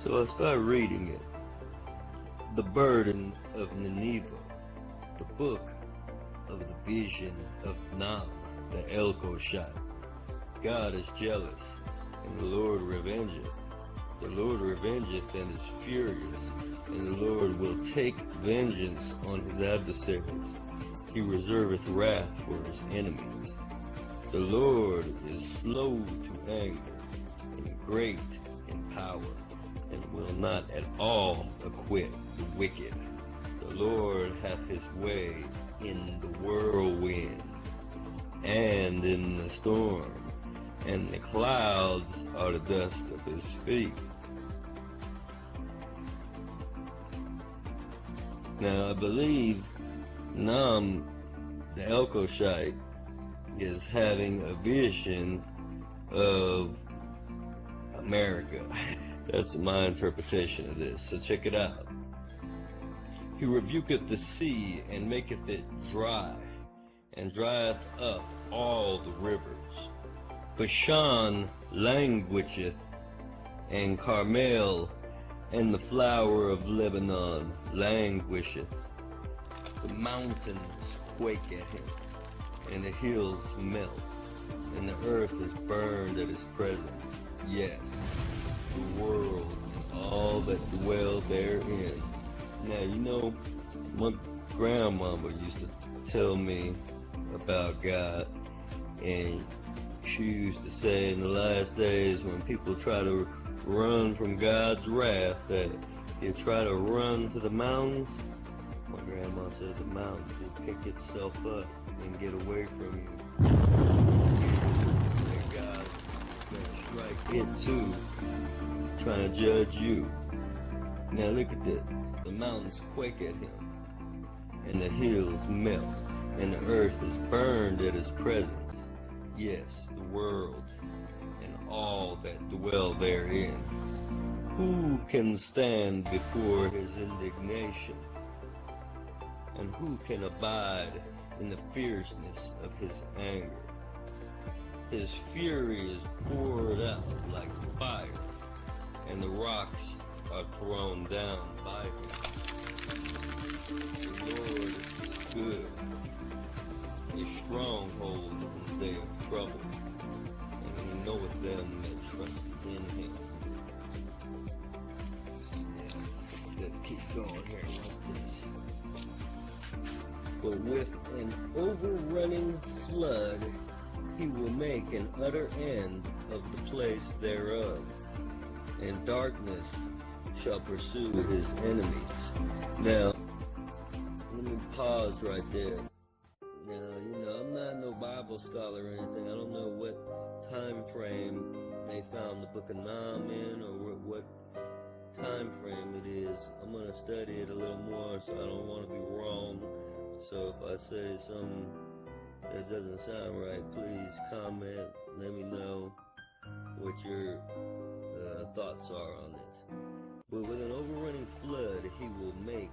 So I started reading it. The Burden of Nineveh, the book of the vision of Nam, the Elkoshai. God is jealous, and the Lord revengeth. The Lord revengeth and is furious, and the Lord will take vengeance on his adversaries. He reserveth wrath for his enemies. The Lord is slow to anger, and great in power, and will not at all acquit the wicked. The Lord hath his way in the whirlwind, and in the storm, and the clouds are the dust of his feet. Now I believe Nam, the Elkoshite, is having a vision of America. That's my interpretation of this, so check it out. He rebuketh the sea, and maketh it dry, and drieth up all the rivers. Bashan languisheth, and Carmel, and the flower of Lebanon languisheth. The mountains quake at him, and the hills melt, and the earth is burned at his presence. Yes, the world and all that dwell therein. Now, you know, my grandmama used to tell me about God, and she used to say in the last days when people try to run from God's wrath, that you try to run to the mountains, my grandma said the mountains will pick itself up and get away from you. And God's gonna strike it too, trying to judge you. Now look at this. The mountains quake at him, and the hills melt, and the earth is burned at his presence. Yes, the world and all that dwell therein. Who can stand before his indignation? And who can abide in the fierceness of his anger? His fury is poured out like fire, and the rocks are thrown down by him. The Lord is good, a stronghold in the day of trouble, and he knoweth them that trust in him. Let's keep going here like this. But with an overrunning flood, he will make an utter end of the place thereof, and darkness shall pursue his enemies. Now, let me pause right there. Now, you know, I'm not no Bible scholar or anything. I don't know what time frame they found the book of Nam in, or what time frame it is. I'm going to study it a little more, so I don't want to be wrong. So if I say something that doesn't sound right, please comment. Let me know what your thoughts are on this. But with an overrunning flood, he will make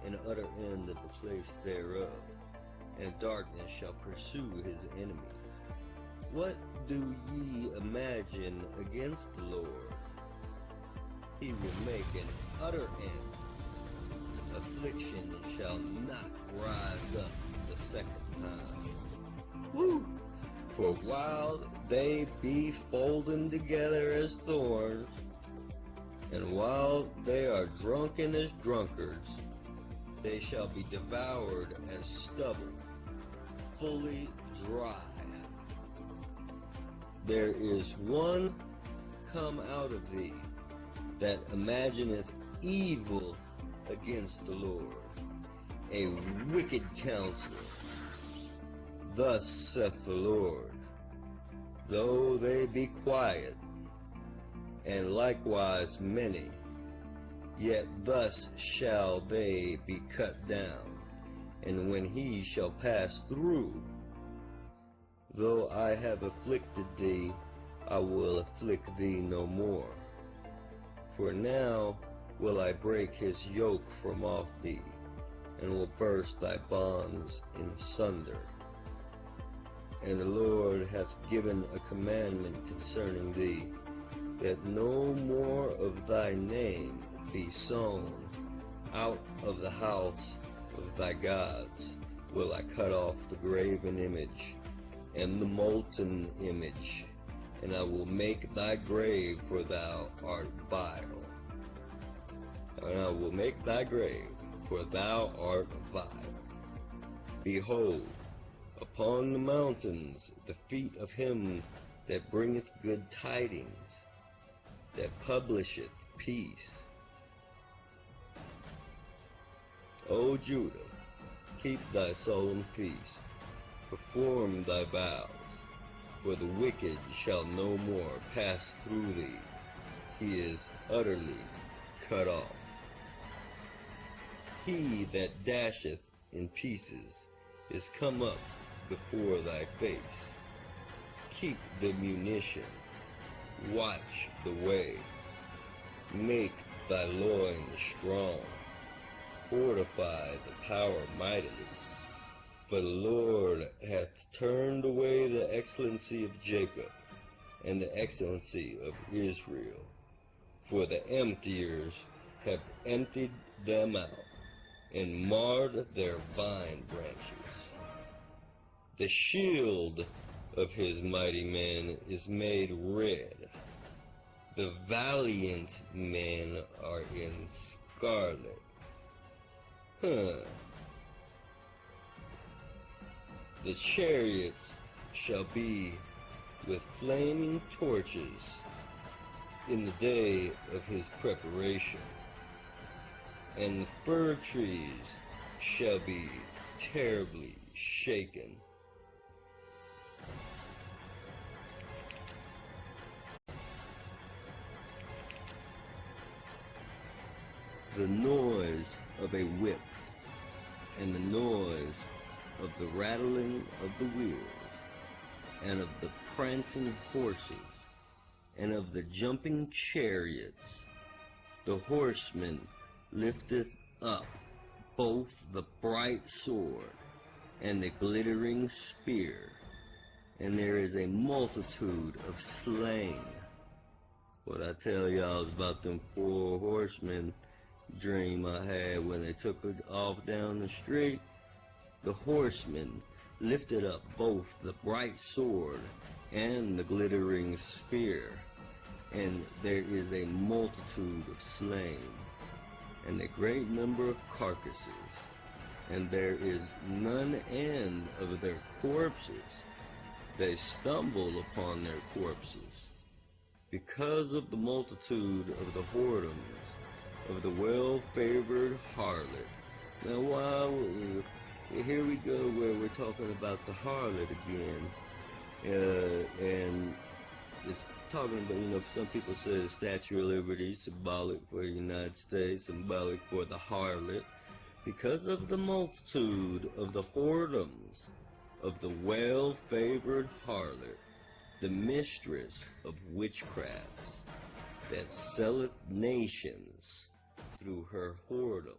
an utter end of the place thereof, and darkness shall pursue his enemies. What do ye imagine against the Lord? He will make an utter end. Affliction shall not rise up the second time. Woo! For while they be folden together as thorns, and while they are drunken as drunkards, they shall be devoured as stubble, fully dry. There is one come out of thee that imagineth evil against the Lord, a wicked counselor. Thus saith the Lord, though they be quiet, and likewise many, yet thus shall they be cut down, and when he shall pass through, though I have afflicted thee, I will afflict thee no more. For now will I break his yoke from off thee, and will burst thy bonds in sunder. And the Lord hath given a commandment concerning thee. that no more of thy name be sown out of the house of thy gods, will I cut off the graven image and the molten image, and I will make thy grave, for thou art vile. And I will make thy grave, for thou art vile. Behold, upon the mountains the feet of him that bringeth good tidings, that publisheth peace. O Judah, keep thy solemn feast, perform thy vows, for the wicked shall no more pass through thee. He is utterly cut off. He that dasheth in pieces is come up before thy face. Keep the munition, watch the way, make thy loins strong, fortify the power mightily. For the Lord hath turned away the excellency of Jacob, and the excellency of Israel. For the emptiers have emptied them out, and marred their vine branches. The shield of his mighty men is made red. The valiant men are in scarlet. The chariots shall be with flaming torches in the day of his preparation, and the fir trees shall be terribly shaken. The noise of a whip, and the noise of the rattling of the wheels, and of the prancing horses, and of the jumping chariots. The horseman lifteth up both the bright sword and the glittering spear, and there is a multitude of slain. What I tell y'all is about them 4 horsemen dream I had when they took it off down the street. The horsemen lifted up both the bright sword and the glittering spear, and there is a multitude of slain, and a great number of carcasses, and there is none end of their corpses. They stumble upon their corpses, because of the multitude of the whoredoms of the well-favored harlot. Now, here we go where we're talking about the harlot again, and it's talking about, some people say the Statue of Liberty, symbolic for the United States, symbolic for the harlot, because of the multitude of the whoredoms of the well-favored harlot, the mistress of witchcrafts, that selleth nations through her whoredoms,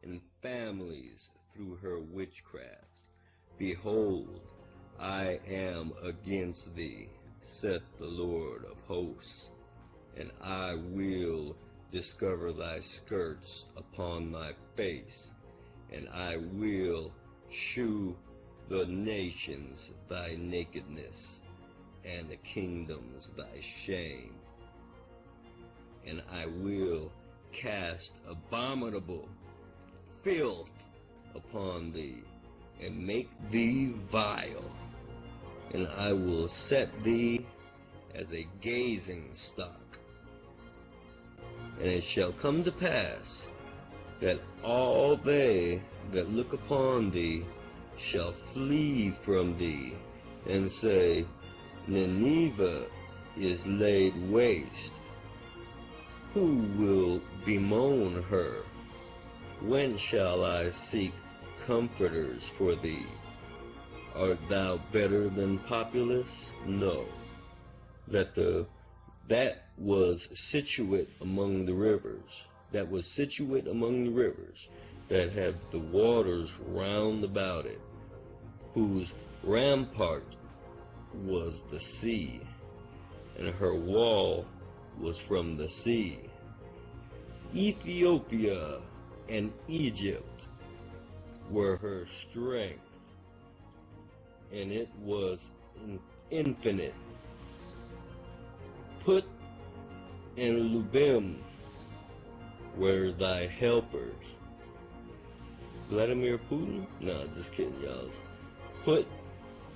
and families through her witchcrafts. Behold, I am against thee, saith the Lord of hosts, and I will discover thy skirts upon thy face, and I will shew the nations thy nakedness, and the kingdoms thy shame. And I will cast abominable filth upon thee, and make thee vile, and I will set thee as a gazing stock. And it shall come to pass that all they that look upon thee shall flee from thee, and say, Nineveh is laid waste. Who will bemoan her? When shall I seek comforters for thee? Art thou better than Populus? No. That was situate among the rivers, that had the waters round about it, whose rampart was the sea, and her wall was from the sea. Ethiopia and Egypt were her strength, and it was infinite. Put and Lubim were thy helpers. Vladimir Putin? No, just kidding, y'all. Put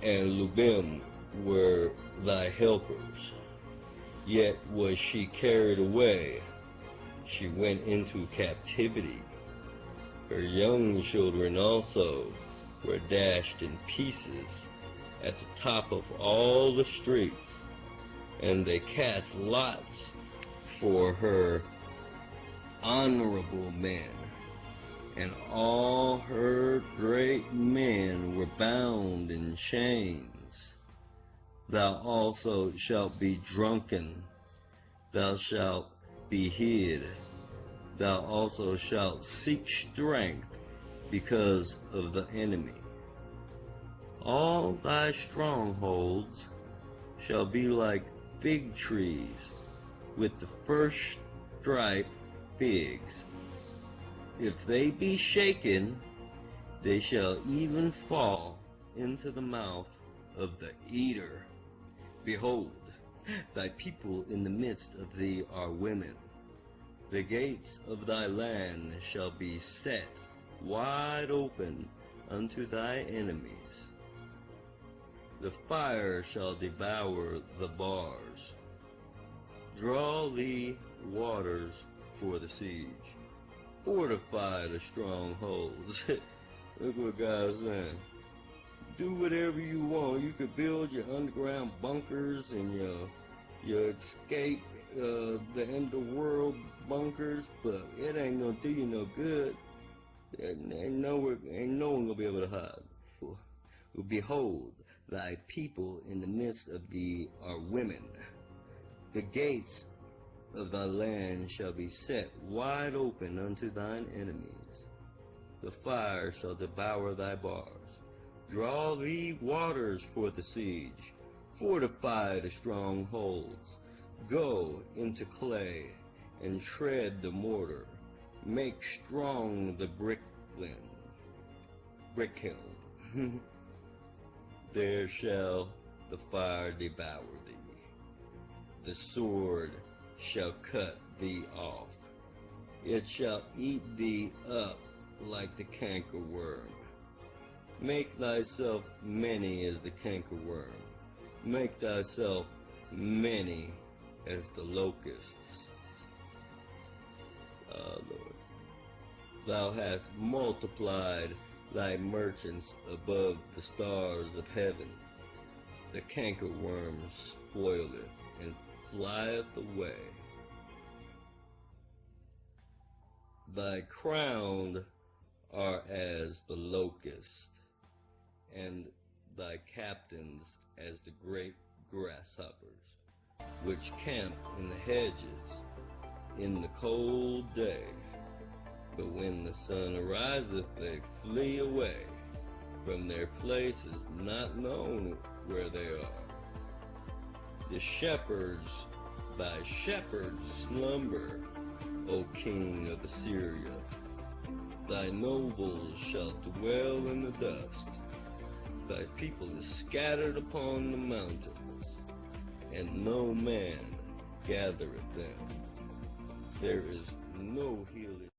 and Lubim were thy helpers. Yet was she carried away. She went into captivity. Her young children also were dashed in pieces at the top of all the streets, and they cast lots for her honorable men, and all her great men were bound in chains. Thou also shalt be drunken, thou shalt be hid, thou also shalt seek strength because of the enemy. All thy strongholds shall be like fig trees with the first ripe figs. If they be shaken, they shall even fall into the mouth of the eater. Behold, thy people in the midst of thee are women. The gates of thy land shall be set wide open unto thy enemies. The fire shall devour the bars. Draw thee waters for the siege. Fortify the strongholds. Look what God's saying. Do whatever you want. You could build your underground bunkers and your escape the end of the world bunkers, but it ain't gonna do you no good. Ain't no one gonna be able to hide. Behold, thy people in the midst of thee are women. The gates of thy land shall be set wide open unto thine enemies. The fire shall devour thy bars. Draw thee waters for the siege. Fortify the strongholds. Go into clay and tread the mortar. Make strong the brick kiln. There shall the fire devour thee. The sword shall cut thee off. It shall eat thee up like the cankerworm. Make thyself many as the cankerworm. Make thyself many as the locusts. Lord. Thou hast multiplied thy merchants above the stars of heaven. The cankerworm spoileth and flieth away. Thy crown are as the locust, and thy captains as the great grasshoppers, which camp in the hedges in the cold day. But when the sun ariseth, they flee away from their places, not known where they are. The shepherds, thy shepherds slumber, O king of Assyria. Thy nobles shall dwell in the dust. Thy people is scattered upon the mountains, and no man gathereth them. There is no healing.